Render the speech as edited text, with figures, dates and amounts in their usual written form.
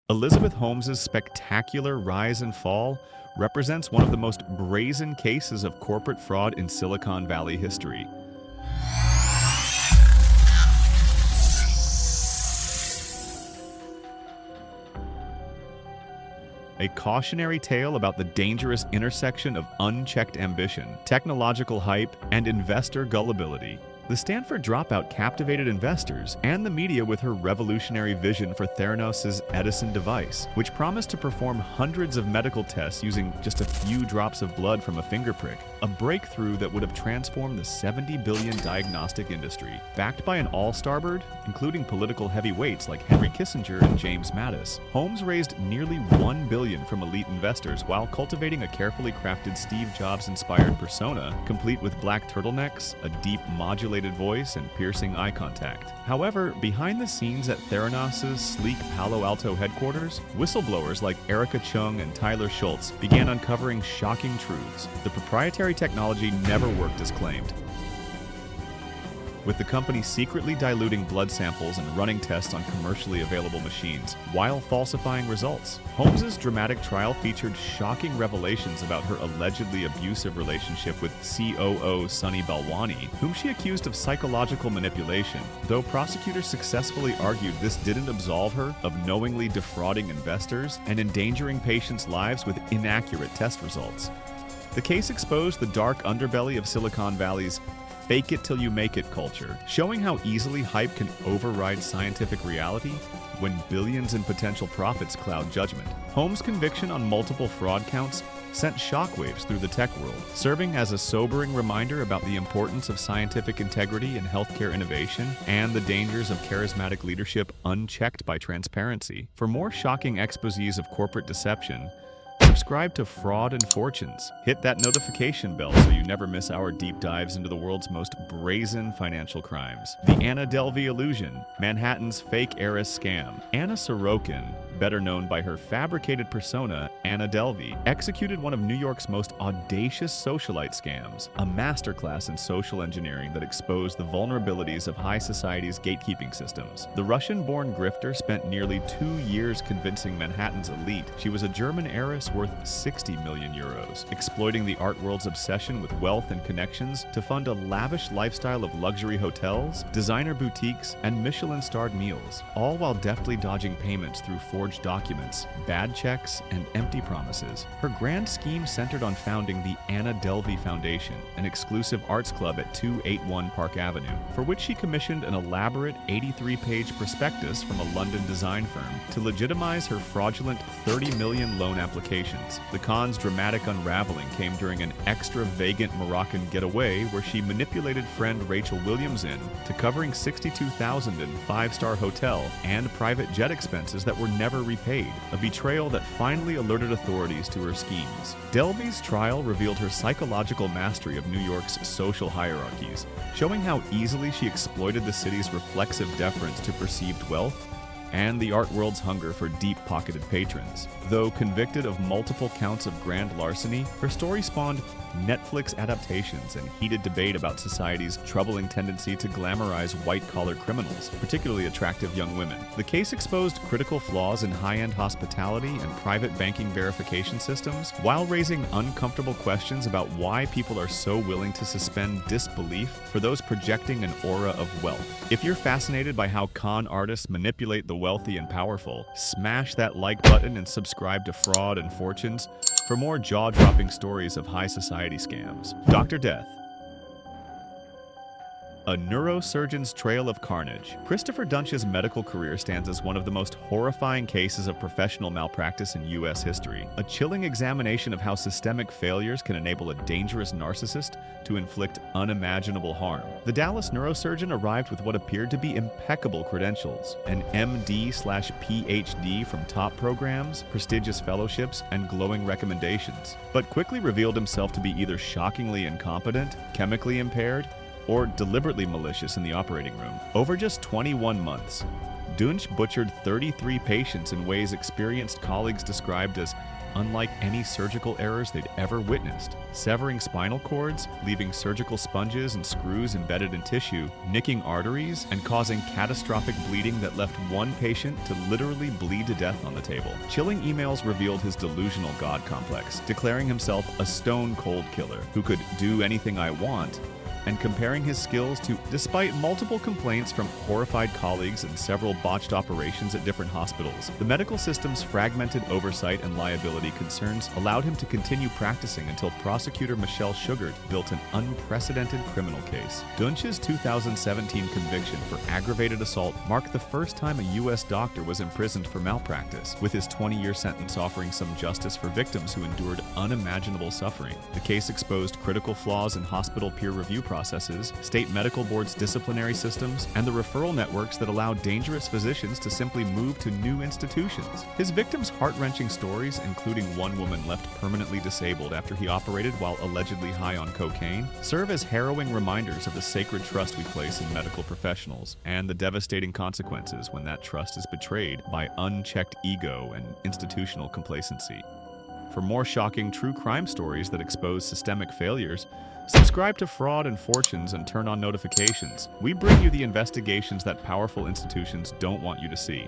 Elizabeth Holmes's spectacular rise and fall represents one of the most brazen cases of corporate fraud in Silicon Valley history. A cautionary tale about the dangerous intersection of unchecked ambition, technological hype, and investor gullibility. The Stanford dropout captivated investors and the media with her revolutionary vision for Theranos' Edison device, which promised to perform hundreds of medical tests using just a few drops of blood from a finger prick, a breakthrough that would have transformed the $70 billion diagnostic industry. Backed by an all-starboard, including political heavyweights like Henry Kissinger and James Mattis, Holmes raised nearly $1 billion from elite investors while cultivating a carefully crafted Steve Jobs-inspired persona, complete with black turtlenecks, a deep modulated voice, and piercing eye contact. However, behind the scenes at Theranos' sleek Palo Alto headquarters, whistleblowers like Erica Chung and Tyler Schultz began uncovering shocking truths. The proprietary technology never worked as claimed, with the company secretly diluting blood samples and running tests on commercially available machines, while falsifying results. Holmes's dramatic trial featured shocking revelations about her allegedly abusive relationship with COO Sunny Balwani, whom she accused of psychological manipulation, though prosecutors successfully argued this didn't absolve her of knowingly defrauding investors and endangering patients' lives with inaccurate test results. The case exposed the dark underbelly of Silicon Valley's fake it till you make it culture, showing how easily hype can override scientific reality when billions in potential profits cloud judgment. Holmes' conviction on multiple fraud counts sent shockwaves through the tech world, serving as a sobering reminder about the importance of scientific integrity in healthcare innovation and the dangers of charismatic leadership unchecked by transparency. For more shocking exposés of corporate deception, subscribe to Fraud and Fortunes. Hit that notification bell so you never miss our deep dives into the world's most brazen financial crimes. The Anna Delvey illusion, Manhattan's fake heiress scam. Anna Sorokin, better known by her fabricated persona, Anna Delvey, executed one of New York's most audacious socialite scams, a masterclass in social engineering that exposed the vulnerabilities of high society's gatekeeping systems. The Russian-born grifter spent nearly 2 years convincing Manhattan's elite she was a German heiress worth 60 million euros, exploiting the art world's obsession with wealth and connections to fund a lavish lifestyle of luxury hotels, designer boutiques, and Michelin-starred meals, all while deftly dodging payments through forged documents, bad checks, and empty promises. Her grand scheme centered on founding the Anna Delvey Foundation, an exclusive arts club at 281 Park Avenue, for which she commissioned an elaborate 83-page prospectus from a London design firm to legitimize her fraudulent 30 million loan applications. The con's dramatic unraveling came during an extravagant Moroccan getaway where she manipulated friend Rachel Williams into covering $62,000 in five-star hotel and private jet expenses that were never repaid, a betrayal that finally alerted authorities to her schemes. Delvey's trial revealed her psychological mastery of New York's social hierarchies, showing how easily she exploited the city's reflexive deference to perceived wealth and the art world's hunger for deep-pocketed patrons. Though convicted of multiple counts of grand larceny, her story spawned Netflix adaptations and heated debate about society's troubling tendency to glamorize white-collar criminals, particularly attractive young women. The case exposed critical flaws in high-end hospitality and private banking verification systems, while raising uncomfortable questions about why people are so willing to suspend disbelief for those projecting an aura of wealth. If you're fascinated by how con artists manipulate the wealthy and powerful, smash that like button and subscribe to Fraud and Fortunes for more jaw-dropping stories of high society scams. Dr. Death. A neurosurgeon's trail of carnage. Christopher Duntsch's medical career stands as one of the most horrifying cases of professional malpractice in U.S. history, a chilling examination of how systemic failures can enable a dangerous narcissist to inflict unimaginable harm. The Dallas neurosurgeon arrived with what appeared to be impeccable credentials, an MD/PhD from top programs, prestigious fellowships, and glowing recommendations, but quickly revealed himself to be either shockingly incompetent, chemically impaired, or deliberately malicious in the operating room. Over just 21 months, Duntsch butchered 33 patients in ways experienced colleagues described as unlike any surgical errors they'd ever witnessed, severing spinal cords, leaving surgical sponges and screws embedded in tissue, nicking arteries, and causing catastrophic bleeding that left one patient to literally bleed to death on the table. Chilling emails revealed his delusional God complex, declaring himself a stone-cold killer who could do anything I want, and comparing his skills to, despite multiple complaints from horrified colleagues and several botched operations at different hospitals, the medical system's fragmented oversight and liability concerns allowed him to continue practicing until prosecutor Michelle Sugart built an unprecedented criminal case. Dunch's 2017 conviction for aggravated assault marked the first time a U.S. doctor was imprisoned for malpractice, with his 20-year sentence offering some justice for victims who endured unimaginable suffering. The case exposed critical flaws in hospital peer review processes, state medical boards' disciplinary systems, and the referral networks that allow dangerous physicians to simply move to new institutions. His victims' heart-wrenching stories, including one woman left permanently disabled after he operated while allegedly high on cocaine, serve as harrowing reminders of the sacred trust we place in medical professionals and the devastating consequences when that trust is betrayed by unchecked ego and institutional complacency. For more shocking true crime stories that expose systemic failures, subscribe to Fraud and Fortunes and turn on notifications. We bring you the investigations that powerful institutions don't want you to see.